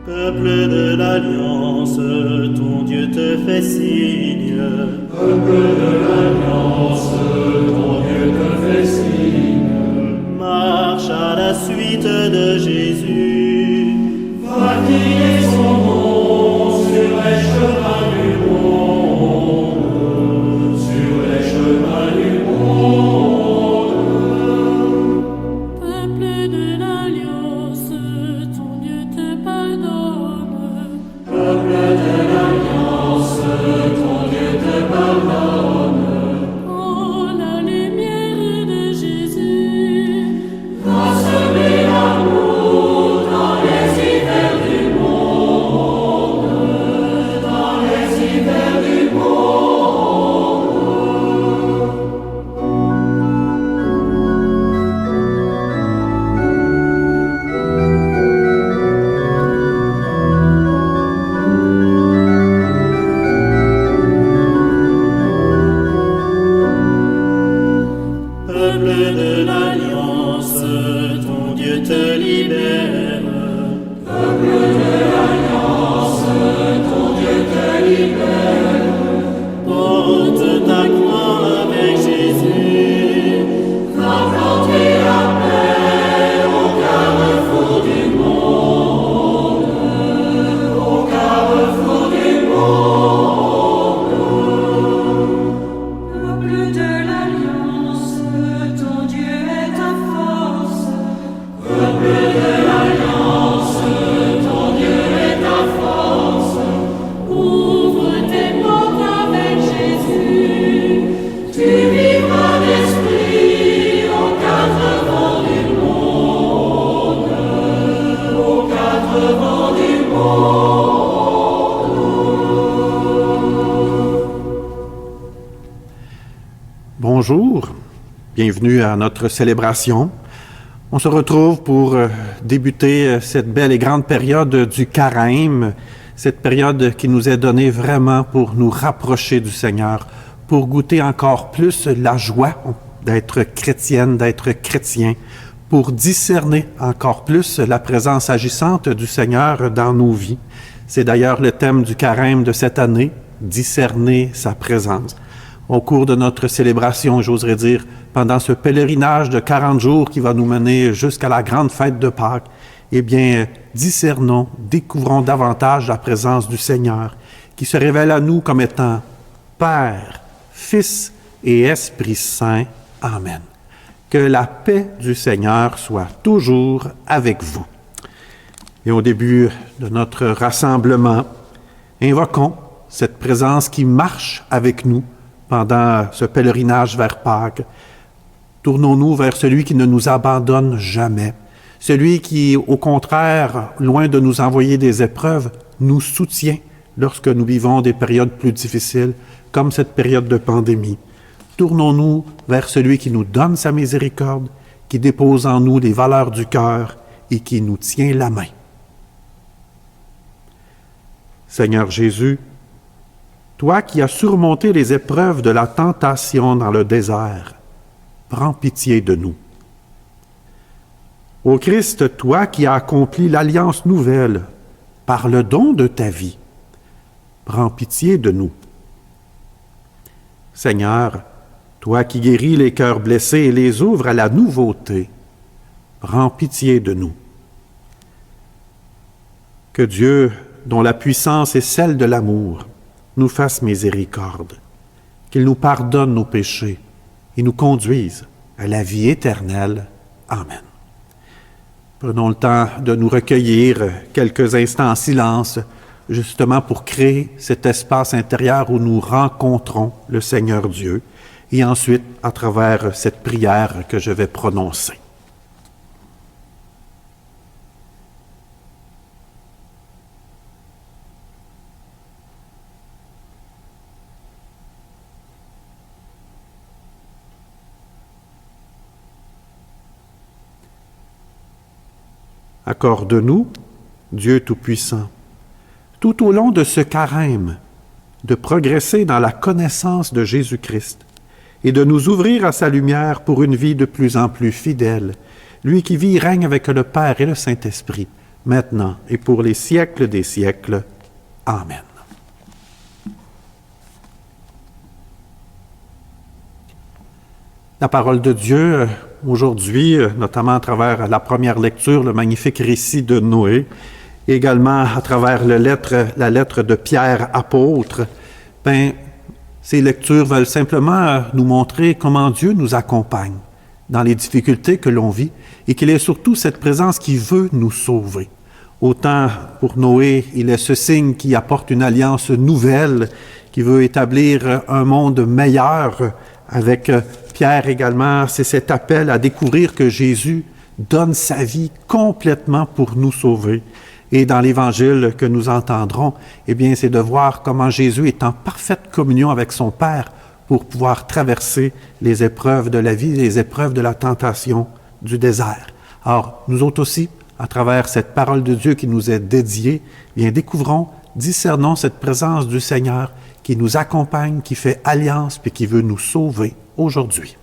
Peuple de l'Alliance, ton Dieu te fait signe. Peuple de l'Alliance, ton Dieu te fait signe. Marche à la suite de Jésus. Va crier son nom sur les chemins du monde, sur les chemins du monde. Peuple de l'Alliance, ton Dieu te pardonne. Peuple de l'Alliance, ton Dieu te pardonne. Oh, la lumière de Jésus, Va semer l'amour dans les hivers du monde, dans les hivers du monde. Peuple de l'Alliance, ton Dieu te libère. Peuple de l'Alliance, ton Dieu te libère. Porte ta croix avec Jésus. Va planter la paix au carrefour du monde, au carrefour du monde. peuple de l'Alliance, ton Dieu est ta force. Peuple de l'Alliance, ton Dieu est ta force. Ouvre tes portes avec Jésus. Tu vivras d'esprit aux quatre vents du monde, aux quatre vents du monde. Bonjour, bienvenue à notre célébration. On se retrouve pour débuter cette belle et grande période du Carême, cette période qui nous est donnée vraiment pour nous rapprocher du Seigneur, pour goûter encore plus la joie d'être chrétienne, d'être chrétien, pour discerner encore plus la présence agissante du Seigneur dans nos vies. C'est d'ailleurs le thème du Carême de cette année, discerner sa présence. Au cours de notre célébration, j'oserais dire, pendant ce pèlerinage de 40 jours qui va nous mener jusqu'à la grande fête de Pâques, eh bien, discernons, découvrons davantage la présence du Seigneur, qui se révèle à nous comme étant Père, Fils et Esprit Saint. Amen. Que la paix du Seigneur soit toujours avec vous. Et au début de notre rassemblement, invoquons cette présence qui marche avec nous pendant ce pèlerinage vers Pâques. Tournons-nous vers celui qui ne nous abandonne jamais, celui qui, au contraire, loin de nous envoyer des épreuves, nous soutient lorsque nous vivons des périodes plus difficiles, comme cette période de pandémie. Tournons-nous vers celui qui nous donne sa miséricorde, qui dépose en nous les valeurs du cœur et qui nous tient la main. Seigneur Jésus, toi qui as surmonté les épreuves de la tentation dans le désert, prends pitié de nous. Ô Christ, toi qui as accompli l'alliance nouvelle par le don de ta vie, prends pitié de nous. Seigneur, toi qui guéris les cœurs blessés et les ouvres à la nouveauté, prends pitié de nous. Que Dieu, dont la puissance est celle de l'amour, nous fasse miséricorde, qu'il nous pardonne nos péchés et nous conduise à la vie éternelle. Amen. Prenons le temps de nous recueillir quelques instants en silence, justement pour créer cet espace intérieur où nous rencontrons le Seigneur Dieu, et ensuite à travers cette prière que je vais prononcer. Accorde-nous, Dieu Tout-Puissant, tout au long de ce carême, de progresser dans la connaissance de Jésus-Christ et de nous ouvrir à sa lumière pour une vie de plus en plus fidèle, lui qui vit et règne avec le Père et le Saint-Esprit, maintenant et pour les siècles des siècles. Amen. La parole de Dieu, aujourd'hui, notamment à travers la première lecture, le magnifique récit de Noé, et également à travers la lettre de Pierre, apôtre, ces lectures veulent simplement nous montrer comment Dieu nous accompagne dans les difficultés que l'on vit et qu'il est surtout cette présence qui veut nous sauver. Autant pour Noé, il est ce signe qui apporte une alliance nouvelle, qui veut établir un monde meilleur. Avec Pierre également, c'est cet appel à découvrir que Jésus donne sa vie complètement pour nous sauver. Et dans l'Évangile que nous entendrons, eh bien, c'est de voir comment Jésus est en parfaite communion avec son Père pour pouvoir traverser les épreuves de la vie, les épreuves de la tentation du désert. Alors, nous autres aussi, à travers cette parole de Dieu qui nous est dédiée, eh bien, découvrons, discernons cette présence du Seigneur qui nous accompagne, qui fait alliance, puis qui veut nous sauver aujourd'hui.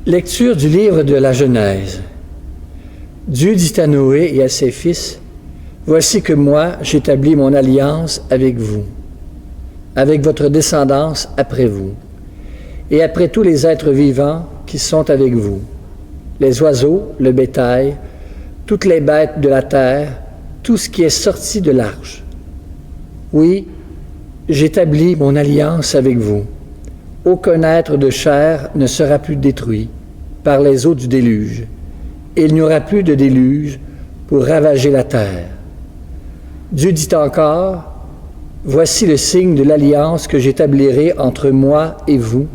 Lecture du livre de la Genèse. Dieu dit à Noé et à ses fils, « Voici que moi, j'établis mon alliance avec vous, avec votre descendance après vous, et après tous les êtres vivants qui sont avec vous, les oiseaux, le bétail, toutes les bêtes de la terre, tout ce qui est sorti de l'arche. Oui, j'établis mon alliance avec vous. Aucun être de chair ne sera plus détruit par les eaux du déluge. Il n'y aura plus de déluge pour ravager la terre. » Dieu dit encore, « Voici le signe de l'alliance que j'établirai entre moi et vous,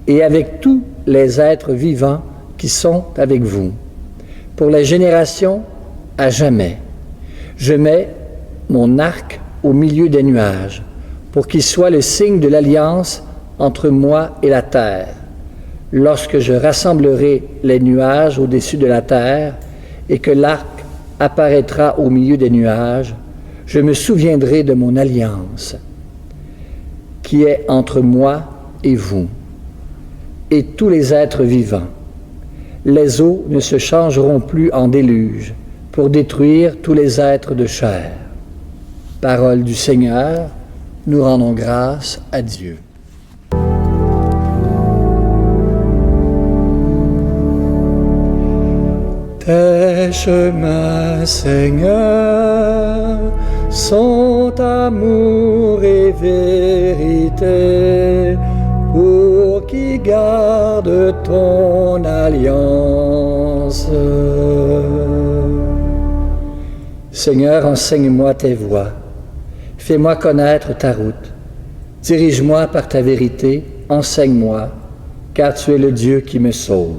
et avec tous les êtres vivants qui sont avec vous, pour les générations à jamais. Je mets mon arc au milieu des nuages, pour qu'il soit le signe de l'alliance entre moi et la terre. Lorsque je rassemblerai les nuages au-dessus de la terre et que l'arc apparaîtra au milieu des nuages, je me souviendrai de mon alliance qui est entre moi et vous et tous les êtres vivants. Les eaux ne se changeront plus en déluge pour détruire tous les êtres de chair. » Parole du Seigneur, nous rendons grâce à Dieu. Tes chemins, Seigneur, sont amour et vérité, pour qui garde ton alliance. Seigneur, enseigne-moi tes voies, fais-moi connaître ta route, dirige-moi par ta vérité, enseigne-moi, car tu es le Dieu qui me sauve.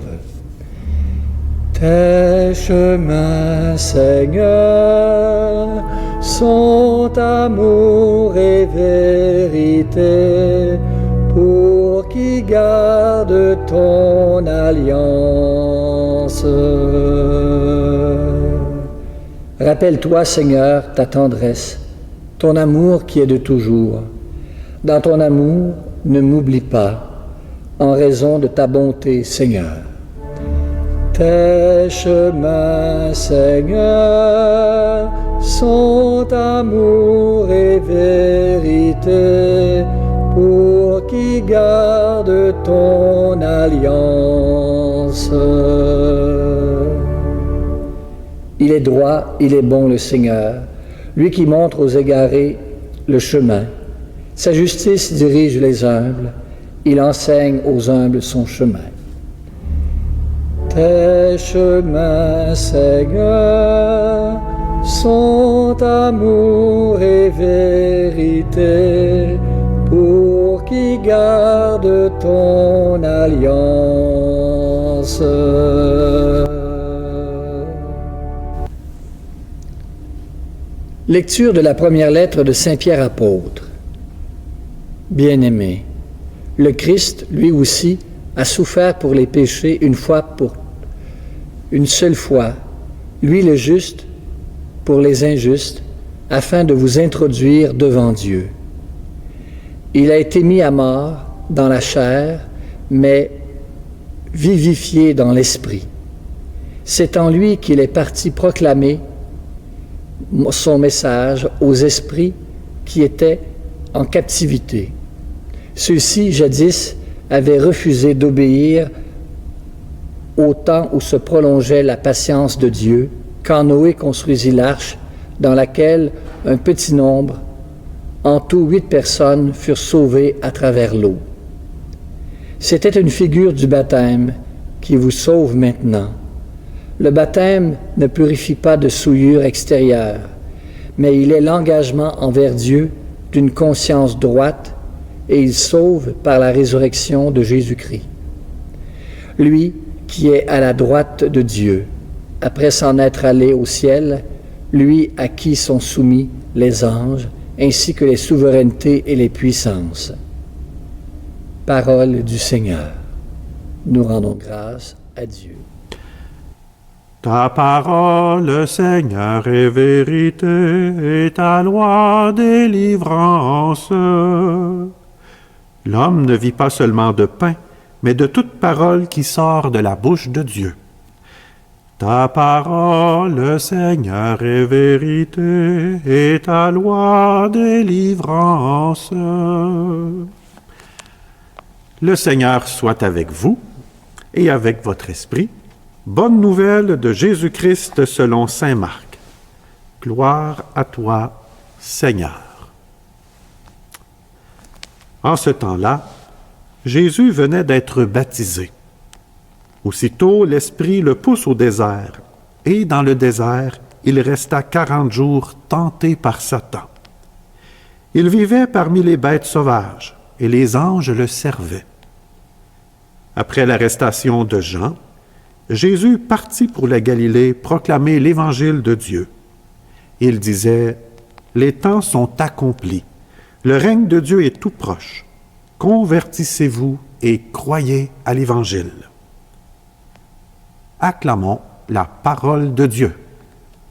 Tes chemins, Seigneur, sont amour et vérité, pour qui garde ton alliance. Rappelle-toi, Seigneur, ta tendresse, ton amour qui est de toujours. Dans ton amour, ne m'oublie pas, en raison de ta bonté, Seigneur. Tes chemins, Seigneur, sont amour et vérité, pour qui garde ton alliance. Il est droit, il est bon le Seigneur, lui qui montre aux égarés le chemin. Sa justice dirige les humbles, il enseigne aux humbles son chemin. Tes chemins, Seigneur, sont amour et vérité, pour qui garde ton alliance. Lecture de la première lettre de Saint Pierre apôtre. Bien-aimé, le Christ, lui aussi, a souffert pour les péchés une seule fois, lui le juste pour les injustes, afin de vous introduire devant Dieu. Il a été mis à mort dans la chair, mais vivifié dans l'esprit. C'est en lui qu'il est parti proclamer son message aux esprits qui étaient en captivité. Ceux-ci, jadis, avaient refusé d'obéir au temps où se prolongeait la patience de Dieu, quand Noé construisit l'arche, dans laquelle un petit nombre, en tout 8 personnes, furent sauvées à travers l'eau. C'était une figure du baptême qui vous sauve maintenant. Le baptême ne purifie pas de souillure extérieure, mais il est l'engagement envers Dieu d'une conscience droite et il sauve par la résurrection de Jésus-Christ. Lui qui est à la droite de Dieu, après s'en être allé au ciel, lui à qui sont soumis les anges, ainsi que les souverainetés et les puissances. Parole du Seigneur. Nous rendons grâce à Dieu. Ta parole, Seigneur, est vérité, et ta loi délivrance. L'homme ne vit pas seulement de pain, mais de toute parole qui sort de la bouche de Dieu. Ta parole, Seigneur, est vérité, et ta loi délivrance. Le Seigneur soit avec vous et avec votre esprit. Bonne nouvelle de Jésus-Christ selon saint Marc. Gloire à toi, Seigneur. En ce temps-là, Jésus venait d'être baptisé. Aussitôt, l'Esprit le pousse au désert, et dans le désert, il resta 40 jours tenté par Satan. Il vivait parmi les bêtes sauvages, et les anges le servaient. Après l'arrestation de Jean, Jésus partit pour la Galilée proclamer l'Évangile de Dieu. Il disait, « Les temps sont accomplis, le règne de Dieu est tout proche. Convertissez-vous et croyez à l'Évangile. » Acclamons la parole de Dieu.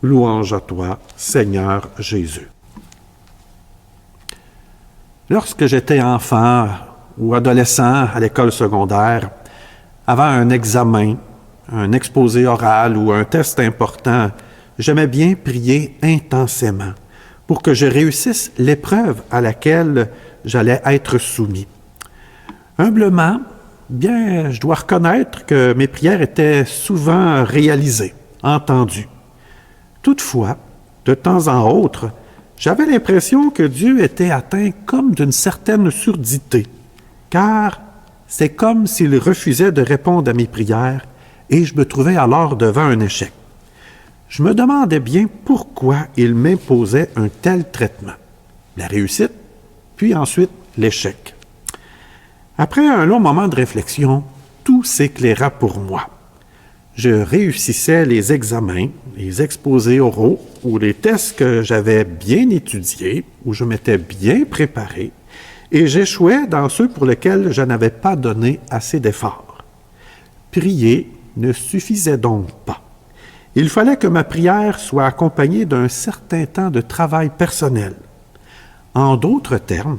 Louange à toi, Seigneur Jésus. Lorsque j'étais enfant ou adolescent à l'école secondaire, avant un examen, un exposé oral ou un test important, j'aimais bien prier intensément pour que je réussisse l'épreuve à laquelle j'allais être soumis. Humblement, bien, je dois reconnaître que mes prières étaient souvent réalisées, entendues. Toutefois, de temps en autre, j'avais l'impression que Dieu était atteint comme d'une certaine surdité, car c'est comme s'il refusait de répondre à mes prières et je me trouvais alors devant un échec. Je me demandais bien pourquoi il m'imposait un tel traitement. La réussite, puis ensuite l'échec. Après un long moment de réflexion, tout s'éclaira pour moi. Je réussissais les examens, les exposés oraux ou les tests que j'avais bien étudiés, où je m'étais bien préparé, et j'échouais dans ceux pour lesquels je n'avais pas donné assez d'efforts. Prier ne suffisait donc pas. Il fallait que ma prière soit accompagnée d'un certain temps de travail personnel. En d'autres termes,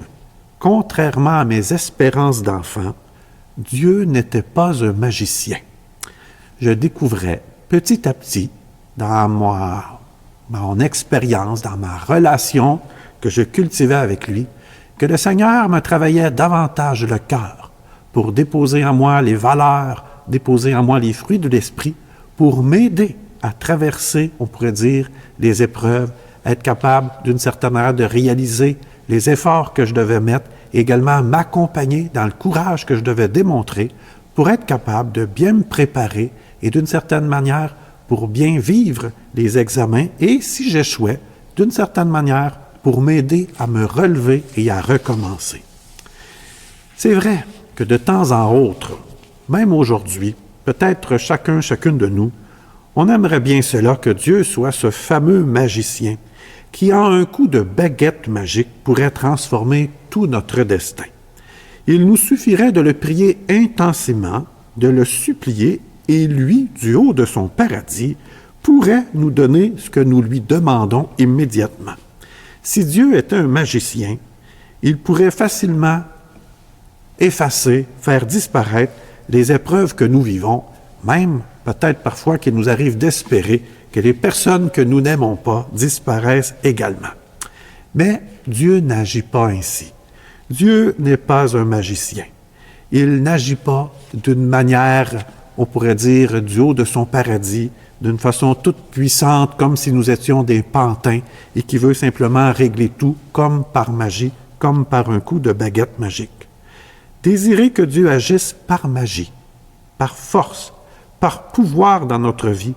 contrairement à mes espérances d'enfant, Dieu n'était pas un magicien. Je découvrais petit à petit, dans mon expérience, dans ma relation que je cultivais avec lui, que le Seigneur me travaillait davantage le cœur pour déposer en moi les valeurs, déposer en moi les fruits de l'esprit, pour m'aider à traverser, on pourrait dire, les épreuves, être capable d'une certaine manière de réaliser les efforts que je devais mettre, et également m'accompagner dans le courage que je devais démontrer pour être capable de bien me préparer et d'une certaine manière pour bien vivre les examens et, si j'échouais, d'une certaine manière pour m'aider à me relever et à recommencer. C'est vrai que de temps en autre, même aujourd'hui, peut-être chacune de nous, on aimerait bien cela que Dieu soit ce fameux magicien qui, en un coup de baguette magique, pourrait transformer tout notre destin. Il nous suffirait de le prier intensément, de le supplier, et lui, du haut de son paradis, pourrait nous donner ce que nous lui demandons immédiatement. Si Dieu était un magicien, il pourrait facilement effacer, faire disparaître les épreuves que nous vivons, Même, peut-être parfois, qu'il nous arrive d'espérer que les personnes que nous n'aimons pas disparaissent également. Mais Dieu n'agit pas ainsi. Dieu n'est pas un magicien. Il n'agit pas d'une manière, on pourrait dire, du haut de son paradis, d'une façon toute puissante, comme si nous étions des pantins, et qui veut simplement régler tout comme par magie, comme par un coup de baguette magique. Désirer que Dieu agisse par magie, par force, par pouvoir dans notre vie,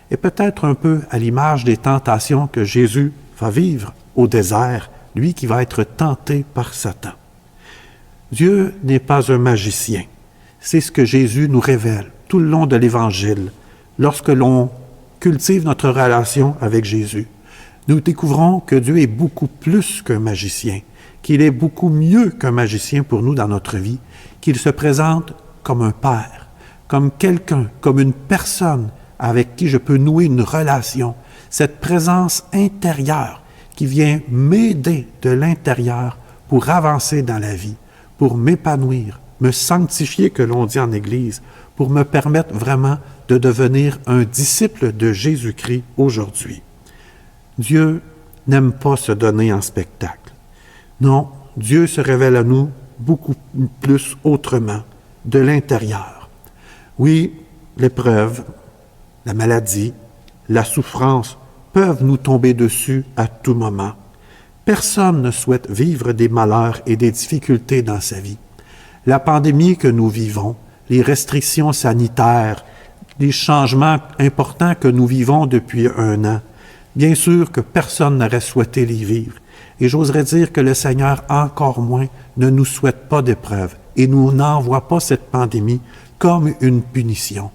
est peut-être un peu à l'image des tentations que Jésus va vivre au désert, lui qui va être tenté par Satan. Dieu n'est pas un magicien. C'est ce que Jésus nous révèle tout le long de l'Évangile. Lorsque l'on cultive notre relation avec Jésus, nous découvrons que Dieu est beaucoup plus qu'un magicien, qu'il est beaucoup mieux qu'un magicien pour nous dans notre vie, qu'il se présente comme un père, comme quelqu'un, comme une personne avec qui je peux nouer une relation, cette présence intérieure qui vient m'aider de l'intérieur pour avancer dans la vie, pour m'épanouir, me sanctifier, que l'on dit en Église, pour me permettre vraiment de devenir un disciple de Jésus-Christ aujourd'hui. Dieu n'aime pas se donner en spectacle. Non, Dieu se révèle à nous beaucoup plus autrement, de l'intérieur. Oui, l'épreuve, la maladie, la souffrance peuvent nous tomber dessus à tout moment. Personne ne souhaite vivre des malheurs et des difficultés dans sa vie. La pandémie que nous vivons, les restrictions sanitaires, les changements importants que nous vivons depuis 1 an, bien sûr que personne n'aurait souhaité les vivre. Et j'oserais dire que le Seigneur, encore moins, ne nous souhaite pas d'épreuves et nous n'envoie pas cette pandémie comme une punition.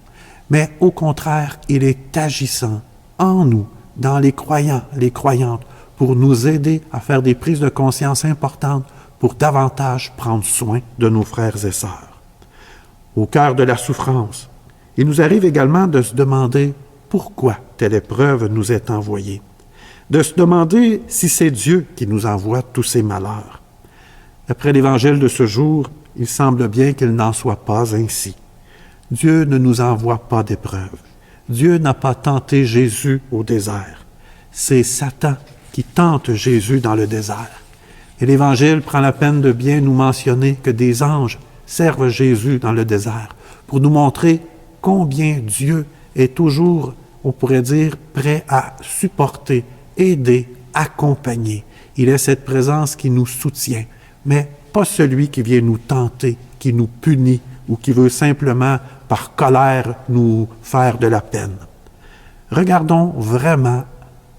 Mais au contraire, il est agissant en nous, dans les croyants, les croyantes, pour nous aider à faire des prises de conscience importantes pour davantage prendre soin de nos frères et sœurs. Au cœur de la souffrance, il nous arrive également de se demander pourquoi telle épreuve nous est envoyée, de se demander si c'est Dieu qui nous envoie tous ces malheurs. Après l'Évangile de ce jour, il semble bien qu'il n'en soit pas ainsi. Dieu ne nous envoie pas d'épreuves. Dieu n'a pas tenté Jésus au désert. C'est Satan qui tente Jésus dans le désert. Et l'Évangile prend la peine de bien nous mentionner que des anges servent Jésus dans le désert pour nous montrer combien Dieu est toujours, on pourrait dire, prêt à supporter, aider, accompagner. Il est cette présence qui nous soutient, mais pas celui qui vient nous tenter, qui nous punit ou qui veut simplement, par colère, nous faire de la peine. Regardons vraiment,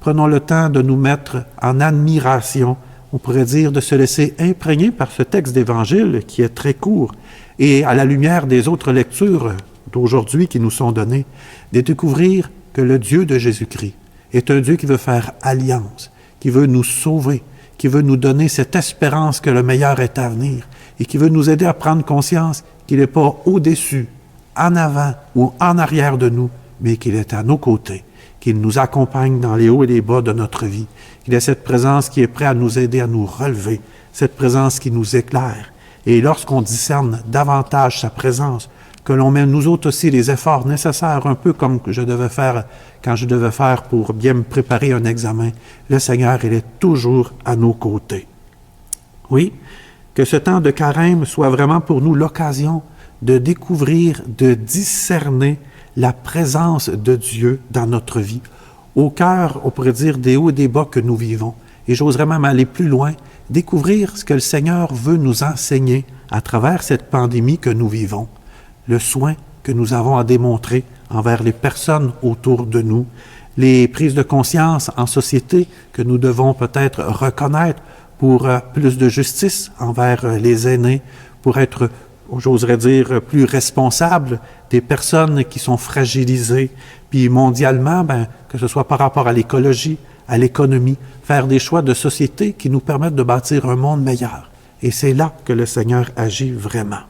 prenons le temps de nous mettre en admiration, on pourrait dire de se laisser imprégner par ce texte d'Évangile qui est très court, et à la lumière des autres lectures d'aujourd'hui qui nous sont données, de découvrir que le Dieu de Jésus-Christ est un Dieu qui veut faire alliance, qui veut nous sauver, qui veut nous donner cette espérance que le meilleur est à venir et qui veut nous aider à prendre conscience qu'il n'est pas au-dessus, en avant ou en arrière de nous, mais qu'il est à nos côtés, qu'il nous accompagne dans les hauts et les bas de notre vie, qu'il est cette présence qui est prête à nous aider à nous relever, cette présence qui nous éclaire. Et lorsqu'on discerne davantage sa présence, que l'on met nous autres aussi les efforts nécessaires, un peu comme je devais faire quand je devais faire pour bien me préparer un examen, le Seigneur, il est toujours à nos côtés. Oui, que ce temps de carême soit vraiment pour nous l'occasion de découvrir, de discerner la présence de Dieu dans notre vie, au cœur, on pourrait dire, des hauts et des bas que nous vivons. Et j'oserais même aller plus loin, découvrir ce que le Seigneur veut nous enseigner à travers cette pandémie que nous vivons, le soin que nous avons à démontrer envers les personnes autour de nous, les prises de conscience en société que nous devons peut-être reconnaître pour plus de justice envers les aînés, pour être, j'oserais dire, plus responsables des personnes qui sont fragilisées, puis mondialement, que ce soit par rapport à l'écologie, à l'économie, faire des choix de société qui nous permettent de bâtir un monde meilleur. Et c'est là que le Seigneur agit vraiment.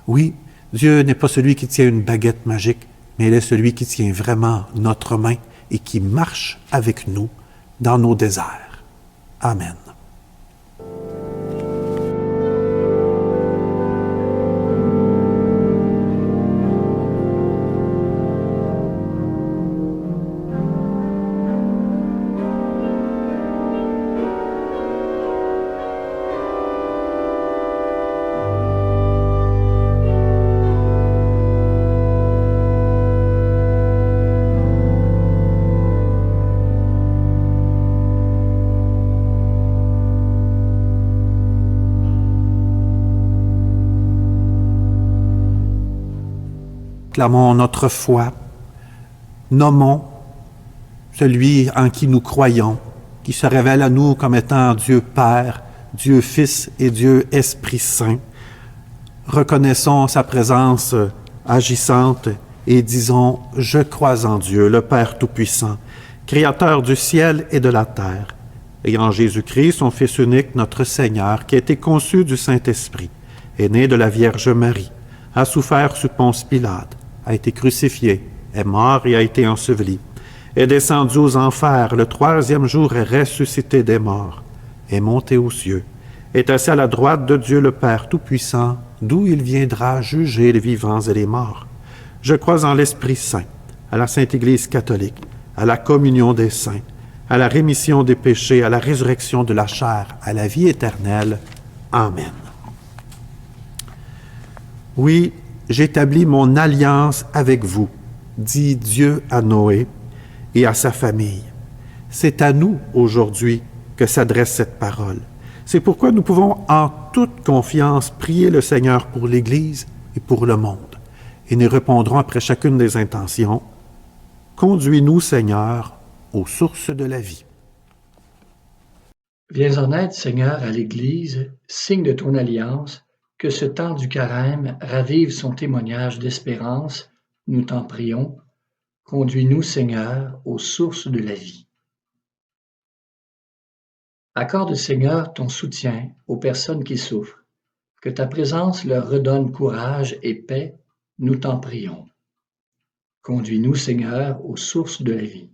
Oui, Dieu n'est pas celui qui tient une baguette magique, mais il est celui qui tient vraiment notre main et qui marche avec nous dans nos déserts. Amen. proclamons notre foi, nommons celui en qui nous croyons, qui se révèle à nous comme étant Dieu Père, Dieu Fils et Dieu Esprit Saint. Reconnaissons sa présence agissante et disons « Je crois en Dieu, le Père Tout-Puissant, Créateur du ciel et de la terre, et en Jésus-Christ, son Fils unique, notre Seigneur, qui a été conçu du Saint-Esprit, est né de la Vierge Marie, a souffert sous Ponce Pilate, a été crucifié, est mort et a été enseveli, est descendu aux enfers, le troisième jour est ressuscité des morts, est monté aux cieux, est assis à la droite de Dieu le Père Tout-Puissant, d'où il viendra juger les vivants et les morts. Je crois en l'Esprit Saint, à la Sainte Église catholique, à la communion des saints, à la rémission des péchés, à la résurrection de la chair, à la vie éternelle. Amen. Oui, j'établis mon alliance avec vous, dit Dieu à Noé et à sa famille. C'est à nous, aujourd'hui, que s'adresse cette parole. C'est pourquoi nous pouvons en toute confiance prier le Seigneur pour l'Église et pour le monde. Et nous répondrons après chacune des intentions. Conduis-nous, Seigneur, aux sources de la vie. Viens en aide, Seigneur, à l'Église, signe de ton alliance, que ce temps du carême ravive son témoignage d'espérance, nous t'en prions. Conduis-nous, Seigneur, aux sources de la vie. Accorde, Seigneur, ton soutien aux personnes qui souffrent, que ta présence leur redonne courage et paix, nous t'en prions. Conduis-nous, Seigneur, aux sources de la vie.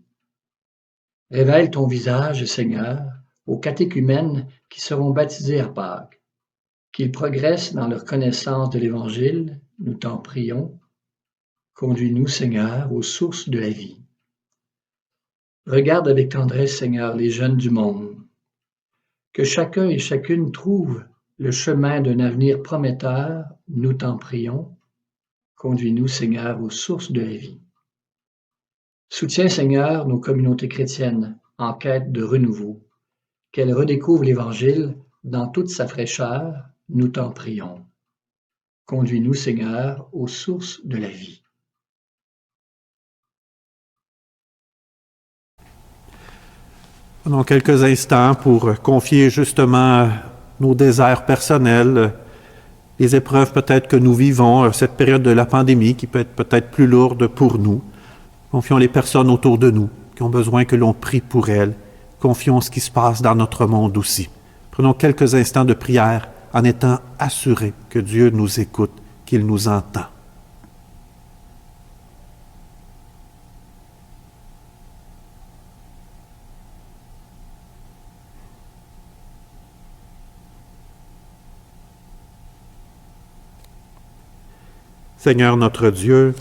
Révèle ton visage, Seigneur, aux catéchumènes qui seront baptisés à Pâques, qu'ils progressent dans leur connaissance de l'Évangile, nous t'en prions. Conduis-nous, Seigneur, aux sources de la vie. Regarde avec tendresse, Seigneur, les jeunes du monde. Que chacun et chacune trouve le chemin d'un avenir prometteur, nous t'en prions. Conduis-nous, Seigneur, aux sources de la vie. Soutiens, Seigneur, nos communautés chrétiennes en quête de renouveau. Qu'elles redécouvrent l'Évangile dans toute sa fraîcheur, nous t'en prions. Conduis-nous, Seigneur, aux sources de la vie. Prenons quelques instants pour confier justement nos désirs personnels, les épreuves peut-être que nous vivons, cette période de la pandémie qui peut être peut-être plus lourde pour nous. Confions les personnes autour de nous qui ont besoin que l'on prie pour elles. Confions ce qui se passe dans notre monde aussi. Prenons quelques instants de prière en étant assurés que Dieu nous écoute, qu'il nous entend. Seigneur notre Dieu,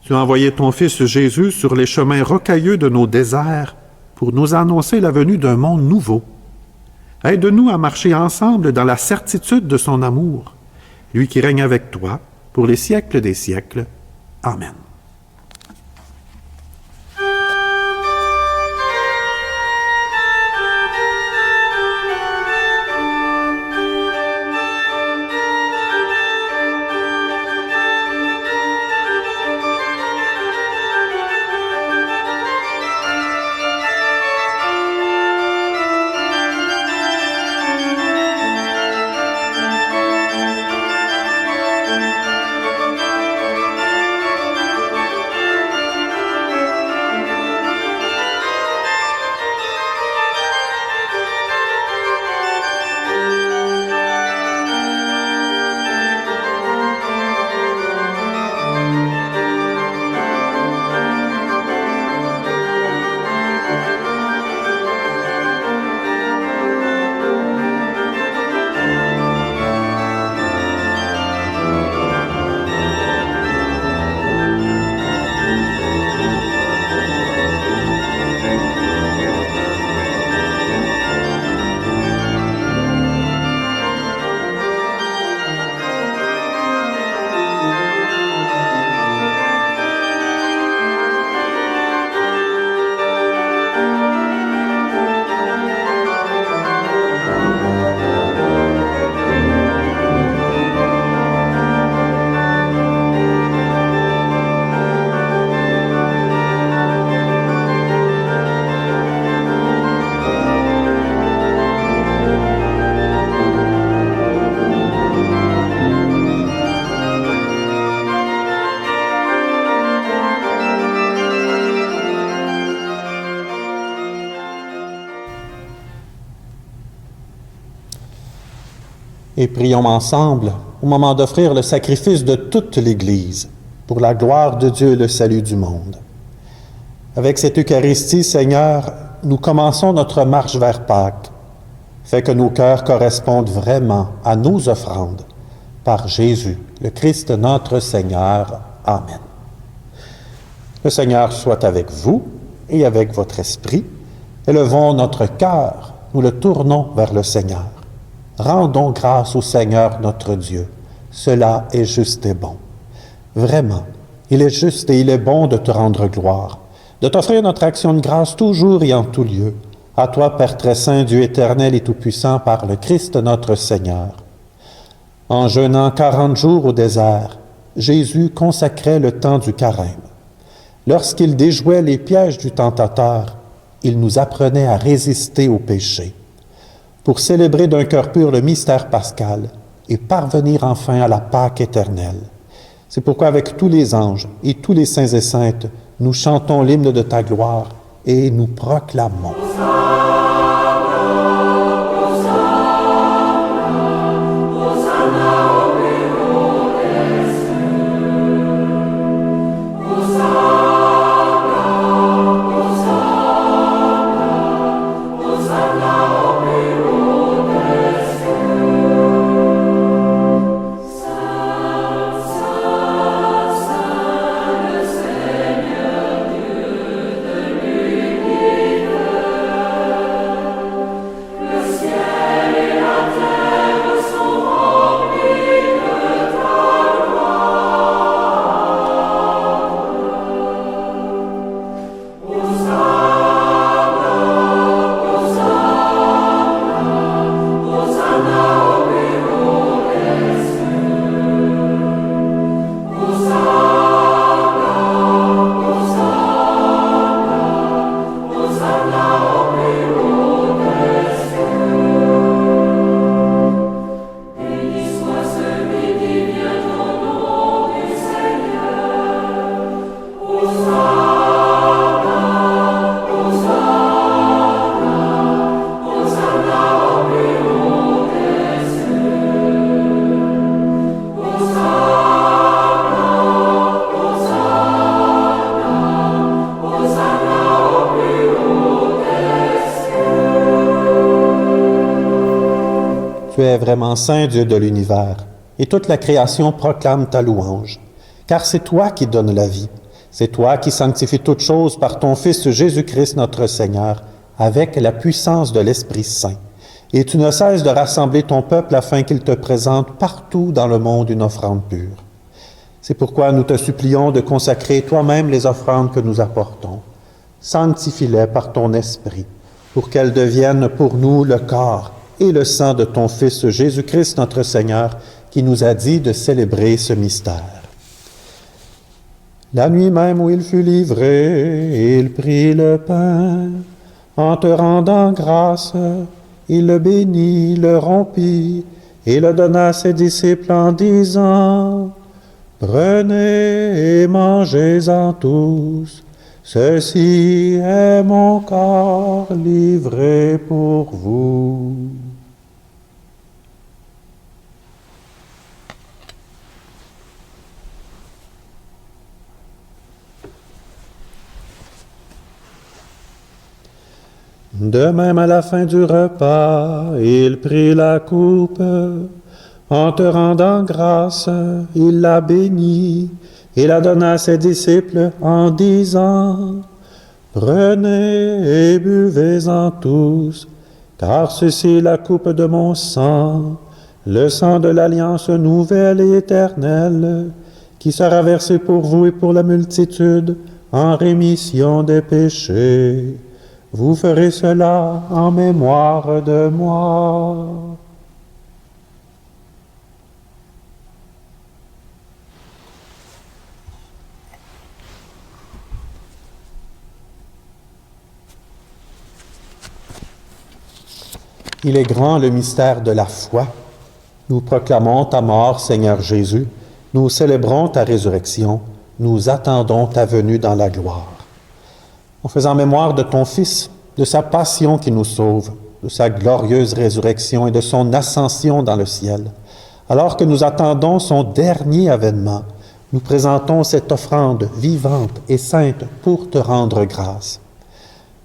tu as envoyé ton Fils Jésus sur les chemins rocailleux de nos déserts pour nous annoncer la venue d'un monde nouveau. Aide-nous à marcher ensemble dans la certitude de son amour, lui qui règne avec toi pour les siècles des siècles. Amen. Et prions ensemble au moment d'offrir le sacrifice de toute l'Église pour la gloire de Dieu et le salut du monde. Avec cette Eucharistie, Seigneur, nous commençons notre marche vers Pâques. Fais que nos cœurs correspondent vraiment à nos offrandes. Par Jésus, le Christ notre Seigneur. Amen. Le Seigneur soit avec vous et avec votre esprit. Élevons notre cœur, nous le tournons vers le Seigneur. Rendons grâce au Seigneur notre Dieu. Cela est juste et bon. Vraiment, il est juste et il est bon de te rendre gloire, de t'offrir notre action de grâce toujours et en tout lieu. À toi, Père très saint, Dieu éternel et tout-puissant, par le Christ notre Seigneur. En jeûnant 40 jours au désert, Jésus consacrait le temps du carême. Lorsqu'il déjouait les pièges du tentateur, il nous apprenait à résister au péché. Pour célébrer d'un cœur pur le mystère pascal et parvenir enfin à la Pâque éternelle. C'est pourquoi avec tous les anges et tous les saints et saintes, nous chantons l'hymne de ta gloire et nous proclamons. Tu es vraiment saint, Dieu de l'univers, et toute la création proclame ta louange. Car c'est toi qui donnes la vie, c'est toi qui sanctifies toutes choses par ton Fils Jésus-Christ notre Seigneur, avec la puissance de l'Esprit Saint. Et tu ne cesses de rassembler ton peuple afin qu'il te présente partout dans le monde une offrande pure. C'est pourquoi nous te supplions de consacrer toi-même les offrandes que nous apportons. Sanctifie-les par ton Esprit, pour qu'elles deviennent pour nous le corps et le sang de ton Fils Jésus-Christ notre Seigneur, qui nous a dit de célébrer ce mystère. La nuit même où il fut livré, il prit le pain. En te rendant grâce, il le bénit, le rompit, et le donna à ses disciples en disant, « Prenez et mangez-en tous, ceci est mon corps livré pour vous. » De même, à la fin du repas, il prit la coupe. En te rendant grâce, il la bénit et la donna à ses disciples en disant, « Prenez et buvez-en tous, car ceci est la coupe de mon sang, le sang de l'alliance nouvelle et éternelle, qui sera versé pour vous et pour la multitude en rémission des péchés. Vous ferez cela en mémoire de moi. » Il est grand le mystère de la foi. Nous proclamons ta mort, Seigneur Jésus. Nous célébrons ta résurrection. Nous attendons ta venue dans la gloire. En faisant mémoire de ton Fils, de sa passion qui nous sauve, de sa glorieuse résurrection et de son ascension dans le ciel. Alors que nous attendons son dernier avènement, nous présentons cette offrande vivante et sainte pour te rendre grâce.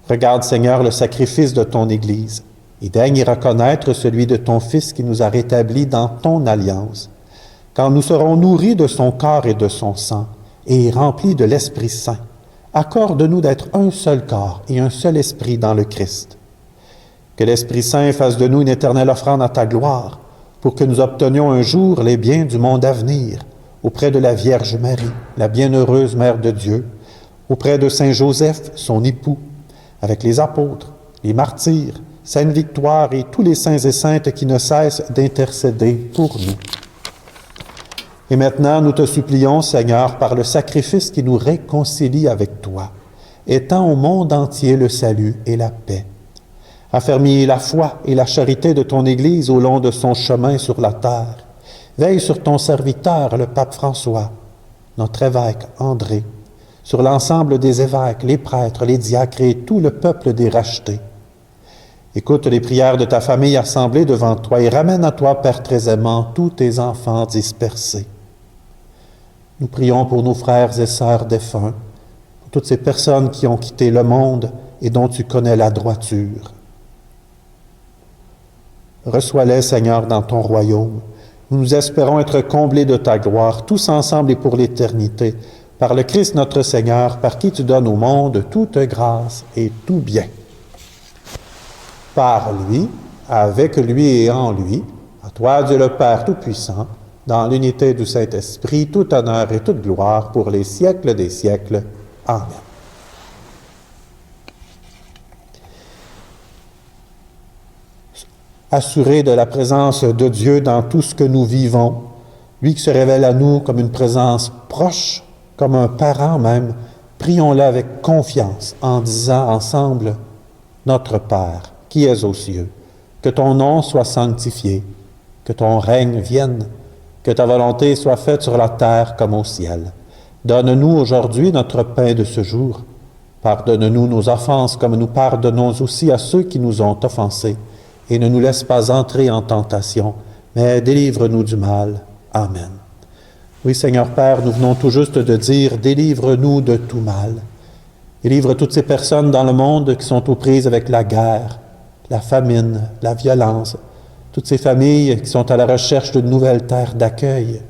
Regarde, Seigneur, le sacrifice de ton Église et daigne y reconnaître celui de ton Fils qui nous a rétablis dans ton alliance. Quand nous serons nourris de son corps et de son sang et remplis de l'Esprit Saint, accorde-nous d'être un seul corps et un seul esprit dans le Christ. Que l'Esprit Saint fasse de nous une éternelle offrande à ta gloire, pour que nous obtenions un jour les biens du monde à venir, auprès de la Vierge Marie, la bienheureuse Mère de Dieu, auprès de Saint Joseph, son époux, avec les apôtres, les martyrs, Sainte Victoire et tous les saints et saintes qui ne cessent d'intercéder pour nous. Et maintenant, nous te supplions, Seigneur, par le sacrifice qui nous réconcilie avec toi, étends au monde entier le salut et la paix. Affermis la foi et la charité de ton Église au long de son chemin sur la terre. Veille sur ton serviteur, le pape François, notre évêque André, sur l'ensemble des évêques, les prêtres, les diacres et tout le peuple des rachetés. Écoute les prières de ta famille assemblée devant toi et ramène à toi, Père très aimant, tous tes enfants dispersés. Nous prions pour nos frères et sœurs défunts, pour toutes ces personnes qui ont quitté le monde et dont tu connais la droiture. Reçois-les, Seigneur, dans ton royaume. Nous espérons être comblés de ta gloire, tous ensemble et pour l'éternité, par le Christ notre Seigneur, par qui tu donnes au monde toute grâce et tout bien. Par lui, avec lui et en lui, à toi, Dieu le Père Tout-Puissant, dans l'unité du Saint-Esprit, tout honneur et toute gloire pour les siècles des siècles. Amen. Assurés de la présence de Dieu dans tout ce que nous vivons, lui qui se révèle à nous comme une présence proche, comme un parent même, prions-le avec confiance en disant ensemble « Notre Père, qui es aux cieux, que ton nom soit sanctifié, que ton règne vienne, que ta volonté soit faite sur la terre comme au ciel. Donne-nous aujourd'hui notre pain de ce jour. Pardonne-nous nos offenses comme nous pardonnons aussi à ceux qui nous ont offensés. Et ne nous laisse pas entrer en tentation, mais délivre-nous du mal. Amen. Oui, Seigneur Père, nous venons tout juste de dire, délivre-nous de tout mal. Délivre toutes ces personnes dans le monde qui sont aux prises avec la guerre, la famine, la violence, toutes ces familles qui sont à la recherche d'une nouvelle terre d'accueil.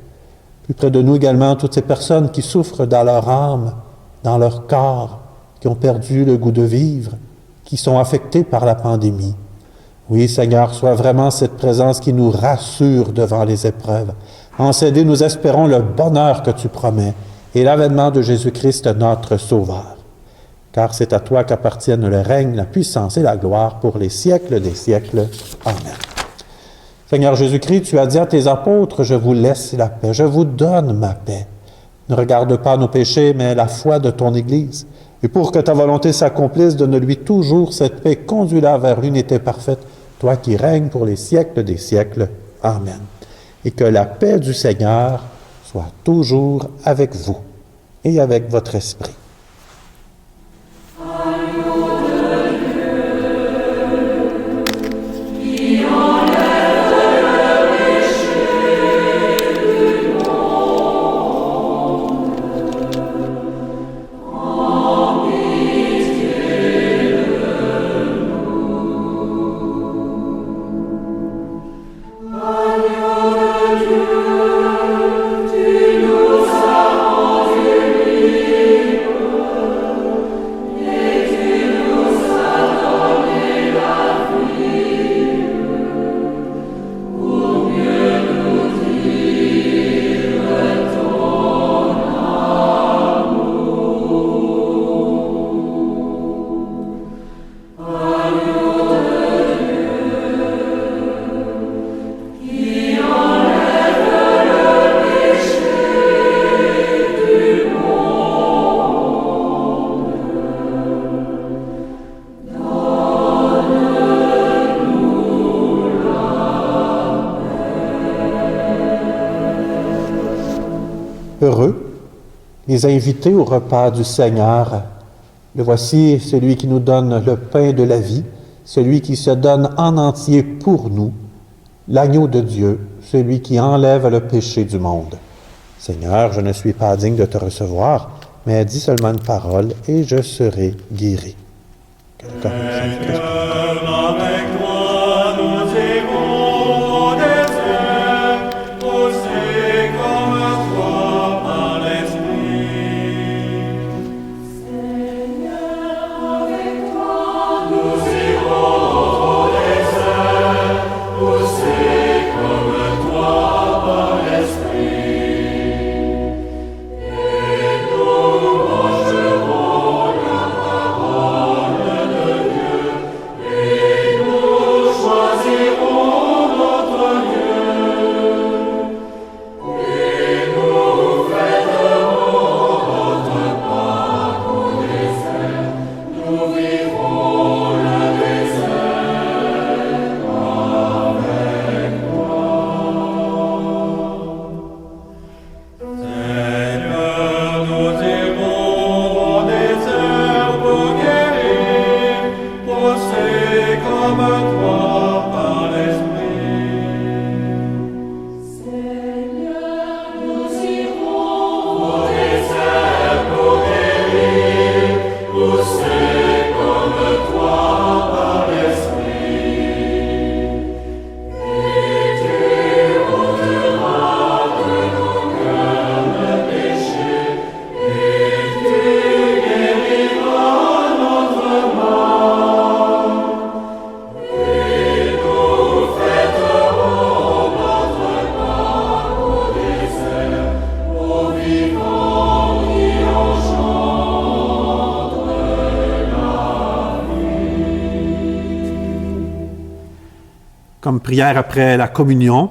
Plus près de nous également, toutes ces personnes qui souffrent dans leur âme, dans leur corps, qui ont perdu le goût de vivre, qui sont affectées par la pandémie. Oui, Seigneur, sois vraiment cette présence qui nous rassure devant les épreuves. En cédé, nous espérons le bonheur que tu promets et l'avènement de Jésus-Christ, notre Sauveur. Car c'est à toi qu'appartiennent le règne, la puissance et la gloire pour les siècles des siècles. Amen. Seigneur Jésus-Christ, tu as dit à tes apôtres, « Je vous laisse la paix, je vous donne ma paix. » Ne regarde pas nos péchés, mais la foi de ton Église. Et pour que ta volonté s'accomplisse, donne-lui toujours cette paix, conduis-la vers l'unité parfaite, toi qui règnes pour les siècles des siècles. Amen. Et que la paix du Seigneur soit toujours avec vous et avec votre esprit. Heureux, les invités au repas du Seigneur. Le voici, celui qui nous donne le pain de la vie, celui qui se donne en entier pour nous, l'agneau de Dieu, celui qui enlève le péché du monde. Seigneur, je ne suis pas digne de te recevoir, mais dis seulement une parole et je serai guéri. Que le corps de Saint-Christ. Avec toi nous irons au désert, poussés comme toi par l'Esprit. Seigneur, avec toi nous irons au désert, poussés comme toi par l'Esprit. Et nous mangerons la parole de Dieu, et nous choisirons notre Dieu, et nous fêterons notre Pâques au désert, nous vivrons le désert avec toi. Seigneur, nous irons au désert pour guérir, poussés comme toi par l'Esprit. Seigneur, nous irons au désert pour guérir, poussés comme toi par l'Esprit. Et tu ôteras de nos cœurs le péché, et tu guériras notre mal. Et nous fêterons notre Pâques au désert, aux vivants qui enchantent la vie. Comme prière après la communion,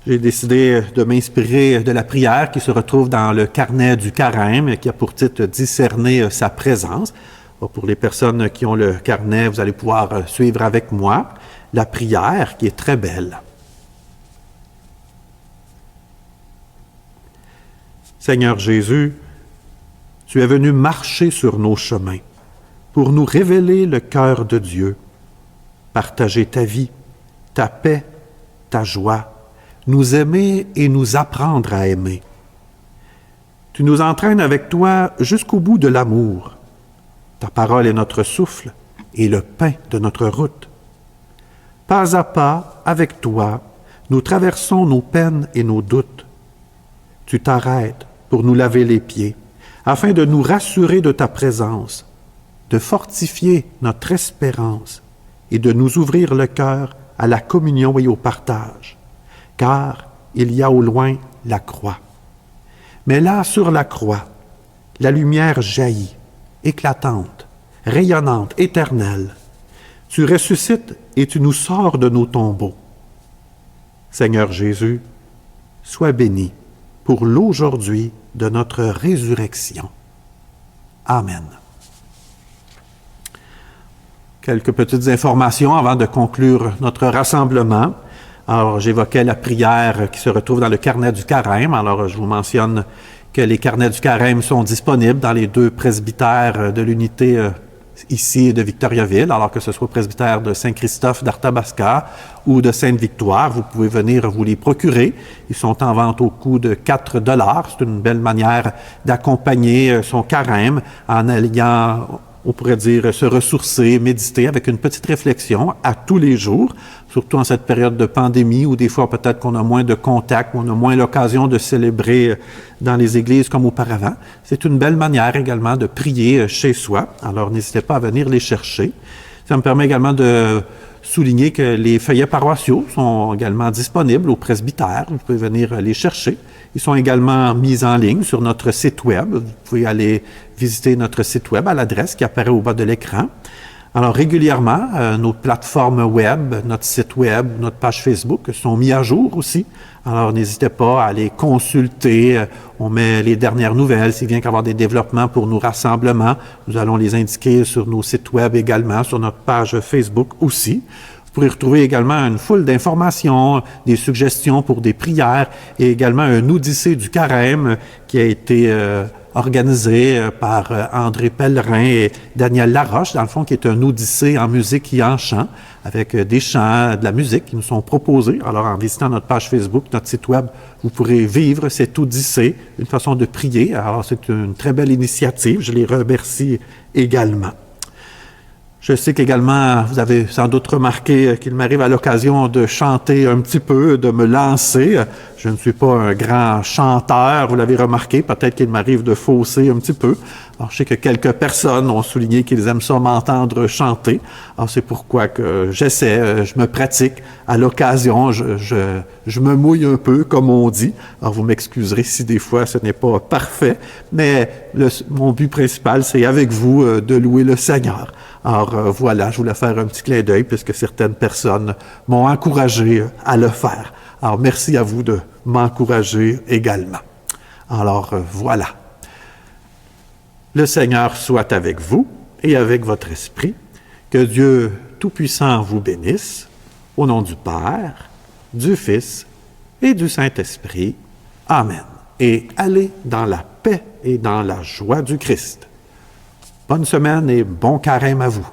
j'ai décidé de m'inspirer de la prière qui se retrouve dans le carnet du carême, qui a pour titre « Discerner sa présence ». Pour les personnes qui ont le carnet, vous allez pouvoir suivre avec moi la prière qui est très belle. Seigneur Jésus, tu es venu marcher sur nos chemins pour nous révéler le cœur de Dieu, partager ta vie, ta paix, ta joie, nous aimer et nous apprendre à aimer. Tu nous entraînes avec toi jusqu'au bout de l'amour. Ta parole est notre souffle et le pain de notre route. Pas à pas, avec toi, nous traversons nos peines et nos doutes. Tu t'arrêtes pour nous laver les pieds, afin de nous rassurer de ta présence, de fortifier notre espérance et de nous ouvrir le cœur à la communion et au partage, car il y a au loin la croix. Mais là, sur la croix, la lumière jaillit, éclatante, rayonnante, éternelle. Tu ressuscites et tu nous sors de nos tombeaux. Seigneur Jésus, sois béni pour l'aujourd'hui de notre résurrection. Amen. Quelques petites informations avant de conclure notre rassemblement. Alors, j'évoquais la prière qui se retrouve dans le carnet du carême. Alors, je vous mentionne que les carnets du carême sont disponibles dans les 2 presbytères de l'unité ici de Victoriaville, alors que ce soit presbytère de Saint-Christophe d'Arthabasca ou de Sainte-Victoire. Vous pouvez venir vous les procurer. Ils sont en vente au coût de 4 $. C'est une belle manière d'accompagner son carême en alliant, on pourrait dire, se ressourcer, méditer avec une petite réflexion à tous les jours, surtout en cette période de pandémie où des fois peut-être qu'on a moins de contacts, on a moins l'occasion de célébrer dans les églises comme auparavant. C'est une belle manière également de prier chez soi. Alors n'hésitez pas à venir les chercher. Ça me permet également de souligner que les feuillets paroissiaux sont également disponibles au presbytère. Vous pouvez venir les chercher. Ils sont également mis en ligne sur notre site web. Vous pouvez aller visiter notre site web à l'adresse qui apparaît au bas de l'écran. Alors, régulièrement, nos plateformes web, notre site web, notre page Facebook sont mis à jour aussi. Alors, n'hésitez pas à les consulter. On met les dernières nouvelles. S'il vient qu'avoir des développements pour nos rassemblements, nous allons les indiquer sur nos sites web également, sur notre page Facebook aussi. Vous pourrez retrouver également une foule d'informations, des suggestions pour des prières et également un odyssée du carême qui a été organisé par André Pellerin et Daniel Laroche, dans le fond, qui est un odyssée en musique et en chant, avec des chants, de la musique qui nous sont proposés. Alors, en visitant notre page Facebook, notre site web, vous pourrez vivre cette odyssée, une façon de prier. Alors, c'est une très belle initiative. Je les remercie également. Je sais qu'également, vous avez sans doute remarqué qu'il m'arrive à l'occasion de chanter un petit peu, de me lancer. Je ne suis pas un grand chanteur, vous l'avez remarqué, peut-être qu'il m'arrive de fausser un petit peu. Alors, je sais que quelques personnes ont souligné qu'ils aiment ça m'entendre chanter. Alors, c'est pourquoi que j'essaie, je me pratique à l'occasion, je me mouille un peu, comme on dit. Alors, vous m'excuserez si des fois ce n'est pas parfait, mais mon but principal, c'est avec vous de louer le Seigneur. Alors voilà, je voulais faire un petit clin d'œil puisque certaines personnes m'ont encouragé à le faire. Alors merci à vous de m'encourager également. Alors voilà. Le Seigneur soit avec vous et avec votre esprit. Que Dieu Tout-Puissant vous bénisse. Au nom du Père, du Fils et du Saint-Esprit. Amen. Et allez dans la paix et dans la joie du Christ. Bonne semaine et bon carême à vous.